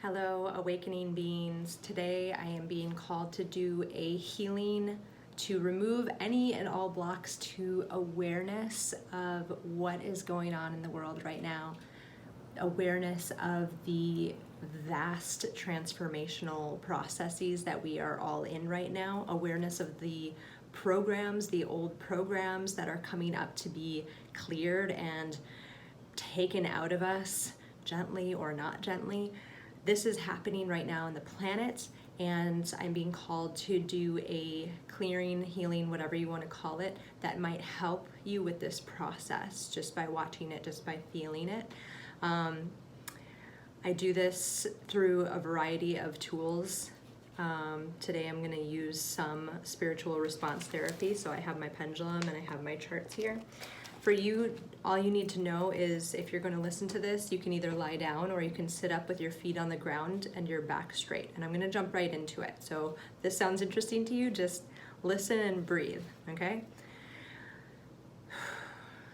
Hello, awakening beings. Today I am being called to do a healing to remove any and all blocks to awareness of what is going on in the world right now. Awareness of the vast transformational processes that we are all in right now. Awareness of the programs, the old programs that are coming up to be cleared and taken out of us, gently or not gently. This is happening right now on the planet, and I'm being called to do a clearing, healing, whatever you want to call it, that might help you with this process just by watching it, just by feeling it. I do this through a variety of tools. Today I'm going to use some spiritual response therapy, so I have my pendulum and I have my charts here. For you, all you need to know is if you're going to listen to this, you can either lie down or you can sit up with your feet on the ground and your back straight. And I'm going to jump right into it. So if this sounds interesting to you, just listen and breathe, okay?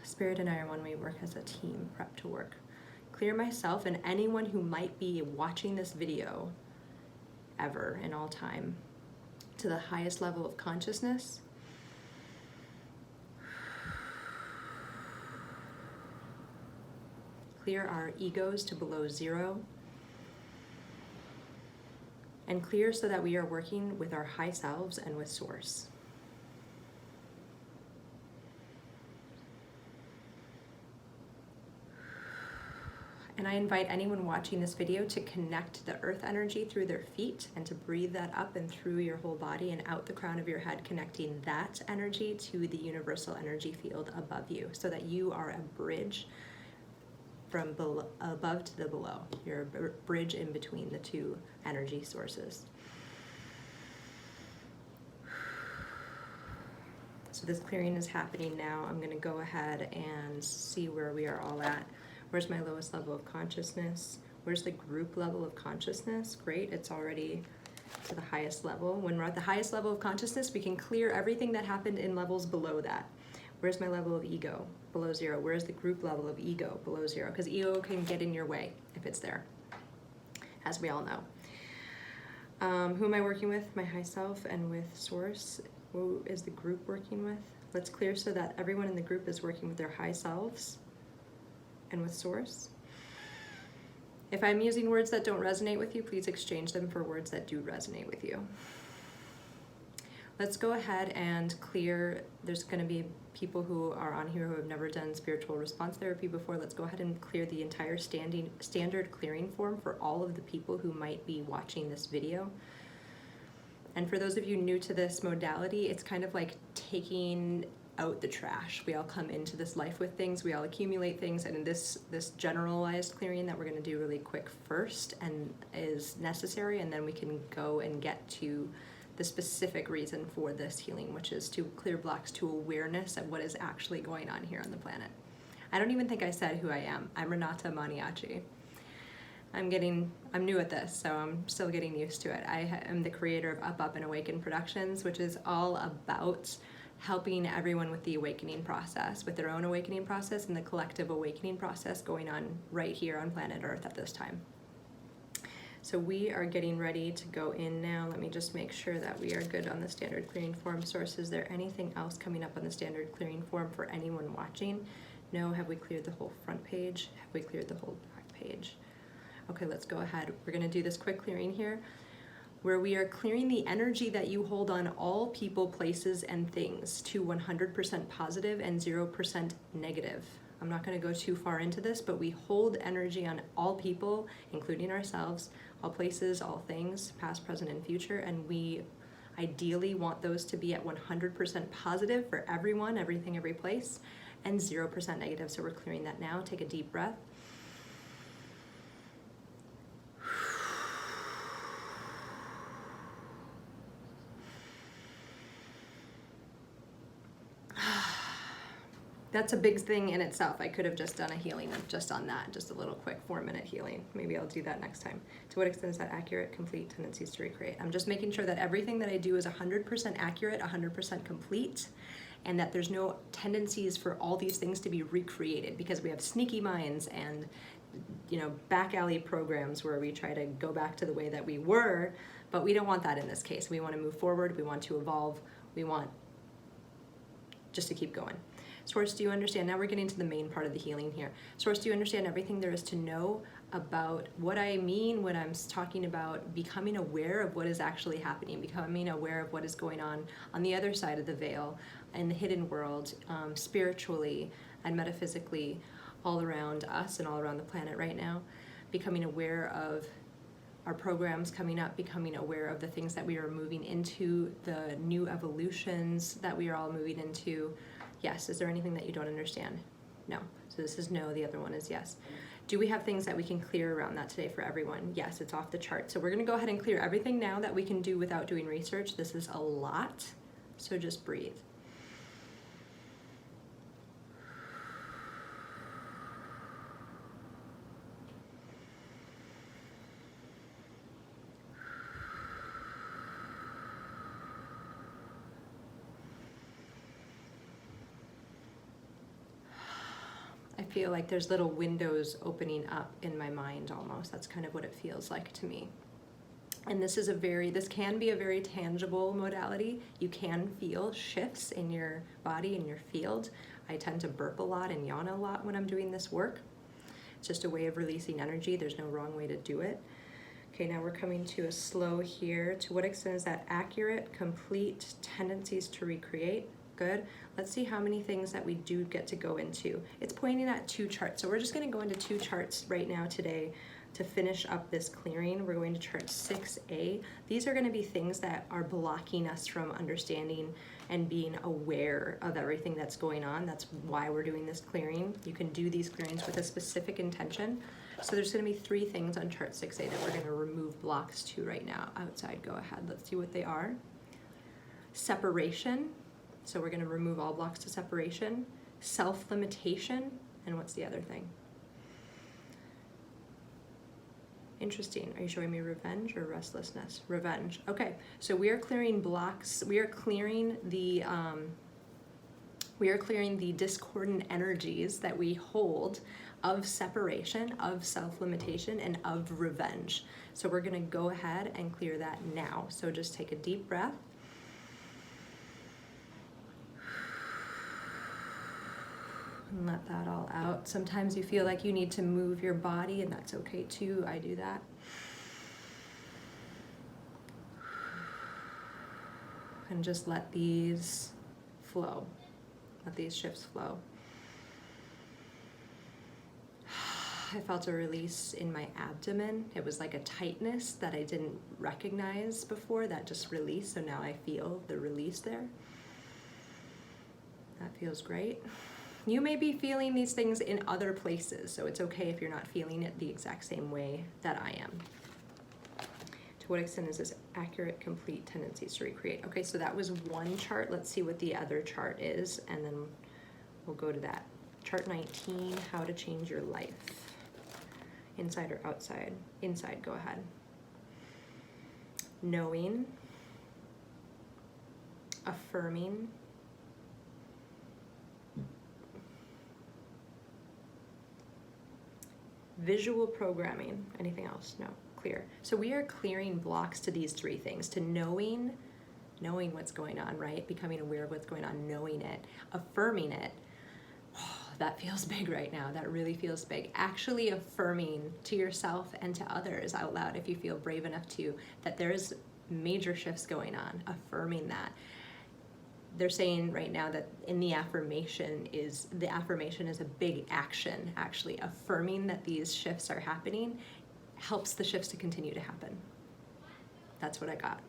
Spirit and I are one. We work as a team, prep to work. Clear myself and anyone who might be watching this video ever in all time to the highest level of consciousness. Clear our egos to below zero, and clear so that we are working with our high selves and with Source. And I invite anyone watching this video to connect the earth energy through their feet and to breathe that up and through your whole body and out the crown of your head, connecting that energy to the universal energy field above you so that you are a bridge from above to the below. You're a bridge in between the two energy sources. So this clearing is happening now. I'm going to go ahead and see where we are all at. Where's my lowest level of consciousness? Where's the group level of consciousness? Great, it's already to the highest level. When we're at the highest level of consciousness, we can clear everything that happened in levels below that. Where's my level of ego? Below zero. Where's the group level of ego? Below zero. Because ego can get in your way if it's there, as we all know. Who am I working with? My high self and with Source. Who is the group working with? Let's clear so that everyone in the group is working with their high selves and with Source. If I'm using words that don't resonate with you, please exchange them for words that do resonate with you. Let's go ahead and clear. There's going to be people who are on here who have never done spiritual response therapy before. Let's go ahead and clear the entire standard clearing form for all of the people who might be watching this video. And for those of you new to this modality, it's kind of like taking out the trash. We all come into this life with things, we all accumulate things, and this generalized clearing that we're going to do really quick first and is necessary, and then we can go and get to the specific reason for this healing, which is to clear blocks to awareness of what is actually going on here on the planet. I don't even think I said who I am. I'm Renata Maniaci. I'm new at this, so I'm still getting used to it. I am the creator of Up and Awaken Productions, which is all about helping everyone with the awakening process, with their own awakening process and the collective awakening process going on right here on planet Earth at this time. So we are getting ready to go in now. Let me just make sure that we are good on the standard clearing form. Source, is there anything else coming up on the standard clearing form for anyone watching? No. Have we cleared the whole front page? Have we cleared the whole back page? Okay, let's go ahead. We're going to do this quick clearing here, where we are clearing the energy that you hold on all people, places, and things to 100% positive and 0% negative. I'm not going to go too far into this, but we hold energy on all people, including ourselves, all places, all things, past, present, and future, and we ideally want those to be at 100% positive for everyone, everything, every place, and 0% negative. So we're clearing that now. Take a deep breath. That's a big thing in itself. I could have just done a healing just on that, just a little quick 4-minute healing. Maybe I'll do that next time. To what extent is that accurate? Complete tendencies to recreate. I'm just making sure that everything that I do is 100% accurate, 100% complete, and that there's no tendencies for all these things to be recreated, because we have sneaky minds and back alley programs where we try to go back to the way that we were, but we don't want that in this case. We want to move forward, we want to evolve, we want just to keep going. Source, do you understand? Now we're getting to the main part of the healing here. Source, do you understand everything there is to know about what I mean when I'm talking about becoming aware of what is actually happening, becoming aware of what is going on the other side of the veil, in the hidden world, spiritually and metaphysically, all around us and all around the planet right now, becoming aware of our programs coming up, becoming aware of the things that we are moving into, the new evolutions that we are all moving into. Yes. Is there anything that you don't understand? No. So this is no, the other one is yes. Do we have things that we can clear around that today for everyone? Yes, it's off the chart. So we're going to go ahead and clear everything now that we can do without doing research. This is a lot, so just breathe. I feel like there's little windows opening up in my mind almost. That's kind of what it feels like to me. And this can be a very tangible modality. You can feel shifts in your body, in your field. I tend to burp a lot and yawn a lot when I'm doing this work. It's just a way of releasing energy. There's no wrong way to do it. Okay, now we're coming to a slow here. To what extent is that accurate, complete tendencies to recreate? Good. Let's see how many things that we do get to go into. It's pointing at 2 charts. So we're just going to go into 2 charts right now today to finish up this clearing. We're going to chart 6A. These are going to be things that are blocking us from understanding and being aware of everything that's going on. That's why we're doing this clearing. You can do these clearings with a specific intention. So there's going to be 3 things on chart 6A that we're going to remove blocks to right now. Outside, go ahead. Let's see what they are. Separation. So we're going to remove all blocks to separation. Self-limitation. And what's the other thing? Interesting. Are you showing me revenge or restlessness? Revenge. Okay. So we are clearing blocks. We are clearing the discordant energies that we hold of separation, of self-limitation, and of revenge. So we're going to go ahead and clear that now. So just take a deep breath. And let that all out. Sometimes you feel like you need to move your body, and that's okay too. I do that. And just let these flow. Let these shifts flow. I felt a release in my abdomen. It was like a tightness that I didn't recognize before, that just released. So now I feel the release there. That feels great. You may be feeling these things in other places, so it's okay if you're not feeling it the exact same way that I am. To what extent is this accurate, complete tendencies to recreate? Okay, so that was one chart. Let's see what the other chart is, and then we'll go to that. Chart 19, how to change your life. Inside or outside? Inside, go ahead. Knowing, affirming, visual programming. Anything else? No. Clear. So we are clearing blocks to these 3 things, to knowing what's going on, right? Becoming aware of what's going on, knowing it, affirming it. Oh, that feels big right now. That really feels big. Actually affirming to yourself and to others out loud, if you feel brave enough to, that there's major shifts going on. Affirming that. They're saying right now that in the affirmation is a big action. Actually affirming that these shifts are happening helps the shifts to continue to happen. That's what I got.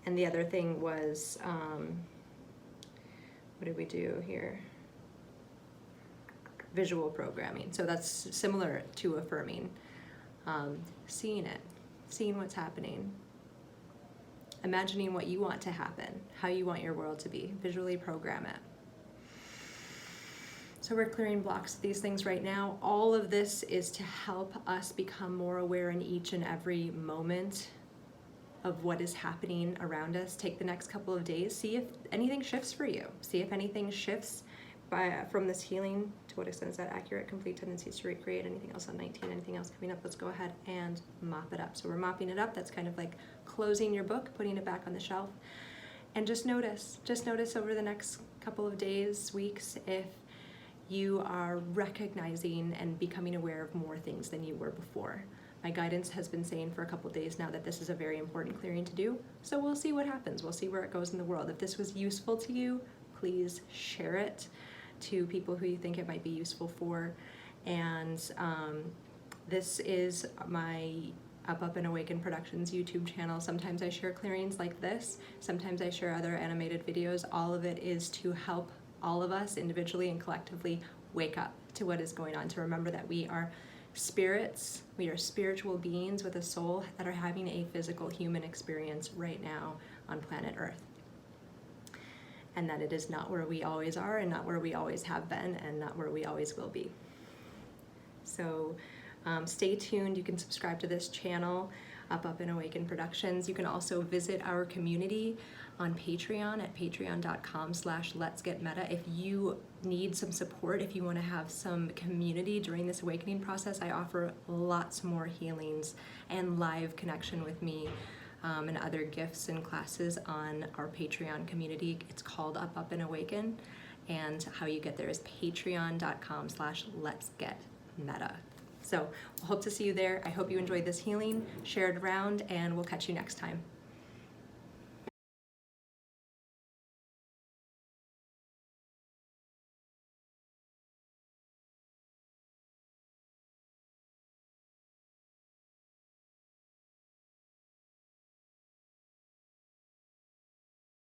And the other thing was, what did we do here? Visual programming. So that's similar to affirming. Seeing it, seeing what's happening. Imagining what you want to happen, how you want your world to be. Visually program it. So we're clearing blocks of these things right now. All of this is to help us become more aware in each and every moment of what is happening around us. Take the next couple of days, see if anything shifts for you. See if anything shifts from this healing to To what extent is that accurate? Complete tendencies to recreate. Anything else on 19? Anything else coming up? Let's go ahead and mop it up. So we're mopping it up. That's kind of like closing your book, putting it back on the shelf. And just notice over the next couple of days, weeks, if you are recognizing and becoming aware of more things than you were before. My guidance has been saying for a couple of days now that this is a very important clearing to do. So we'll see what happens. We'll see where it goes in the world. If this was useful to you, please share it to people who you think it might be useful for. And this is my Up and Awaken Productions YouTube channel. Sometimes I share clearings like this. Sometimes I share other animated videos. All of it is to help all of us individually and collectively wake up to what is going on, to remember that we are spirits, we are spiritual beings with a soul that are having a physical human experience right now on planet Earth. And that it is not where we always are, and not where we always have been, and not where we always will be. So stay tuned. You can subscribe to this channel, Up and Awaken Productions. You can also visit our community on Patreon at patreon.com/letsgetmeta. If you need some support, if you want to have some community during this awakening process, I offer lots more healings and live connection with me and other gifts and classes on our Patreon community. It's called Up and Awaken, and how you get there is patreon.com/letsgetmeta. So we'll hope to see you there. I hope you enjoyed this healing. Share it around, and we'll catch you next time.